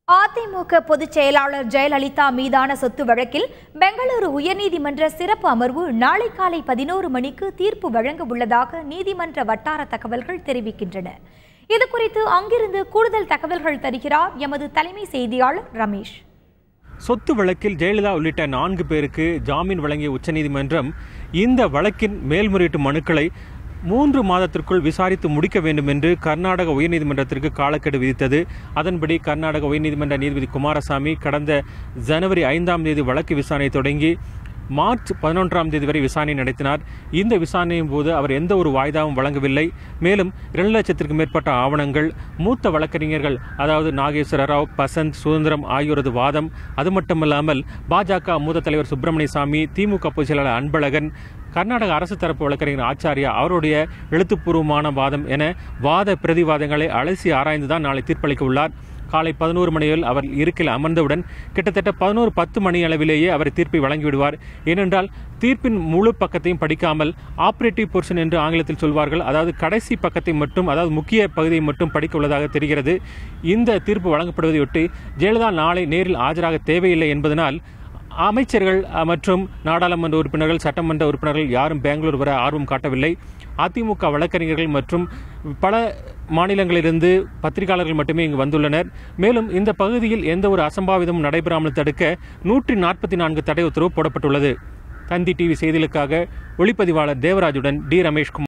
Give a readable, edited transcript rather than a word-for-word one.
அதிமுக பொதுச் செயலாளர் ஜெயலலிதா மீதான சொத்து வழக்கில் பெங்களூரு உயர்நீதிமன்ற சிறப்பு அமர்வு நாளை காலை 11 மணிக்கு தீர்ப்பு வழங்க உள்ளதாக நீதிமன்ற வட்டார தகவல்கள் தெரிவிக்கின்றன. இதுகுறித்து அங்கிருந்து கூடுதல் தகவல்கள் தருகிறார் எமது தலைமை செய்தியாளர் ரமேஷ். சொத்து வழக்கில் ஜெயலலிதா உள்ளிட்ட 4 பேருக்கு ஜாமீன் வழங்கிய உச்சநீதிமன்றம் இந்த வழக்கின் மேல்முறையீட்டு மனுக்களை 3 மாதத்திற்குள் விசாரித்து முடிக்க வேண்டும் என்று கர்நாடக உயர்நீதிமன்றத்திற்கு காலக்கெடு விதித்தது. அதன்படி கர்நாடக உயர்நீதிமன்ற நீதிபதி குமாரசாமி கடந்த ஜனவரி 5ஆம் தேதி வழக்கு விசாரணை தொடங்கி மார்ச் 11ஆம் தேதி வரை விசாரணை நடத்தினார். இந்த விசாரணையின் போது அவர் எந்த ஒரு வாய்தாவும் வழங்கவில்லை. மேலும் 2 லட்சத்திற்கும் மேற்பட்ட ஆவணங்கள், மூத்த வழக்கறிஞர்கள் அதாவது நாகேஸ்வர ராவ், பசந்த், சுதந்திரம் ஆகியோரது வாதம், அது மட்டுமல்லாமல் பாஜக மூத்த தலைவர் சுப்பிரமணிய சாமி, திமுக பொதுச் செயலாளர் அன்பழகன், கர்நாடக அரசு தரப்பு வழக்கறிஞர் ஆச்சாரியா அவருடைய எழுத்துப்பூர்வமான வாதம் என வாத பிரதிவாதங்களை அலசி ஆராய்ந்துதான் நாளை தீர்ப்பளிக்க உள்ளார். காலை 11 மணியில் அவர் இருக்கையில் அமர்ந்தவுடன் கிட்டத்தட்ட 11:10 மணி அளவிலேயே அவர் தீர்ப்பை வழங்கிவிடுவார். ஏனென்றால் தீர்ப்பின் முழு பக்கத்தையும் படிக்காமல் ஆபரேட்டிவ் போர்ஷன் என்று ஆங்கிலத்தில் சொல்வார்கள், அதாவது கடைசி பக்கத்தை மட்டும், அதாவது முக்கிய பகுதியை மட்டும் படிக்க உள்ளதாக தெரிகிறது. இந்த தீர்ப்பு வழங்கப்படுவதையொட்டி ஜெயலலிதா நாளை நேரில் ஆஜராக தேவையில்லை என்பதனால் அமைச்சர்கள் மற்றும் நாடாளுமன்ற உறுப்பினர்கள், சட்டமன்ற உறுப்பினர்கள் யாரும் பெங்களூர் வர ஆர்வம் காட்டவில்லை. அதிமுக வழக்கறிஞர்கள் மற்றும் பல மாநிலங்களிலிருந்து பத்திரிகையாளர்கள் மட்டுமே இங்கு வந்துள்ளனர். மேலும் இந்த பகுதியில் எந்த ஒரு அசம்பாவிதமும் நடைபெறாமல் தடுக்க 144 தடை உத்தரவு போடப்பட்டுள்ளது. தந்தி டிவி செய்திகளுக்காக ஒளிப்பதிவாளர் தேவராஜுடன் டி. ரமேஷ்குமார்.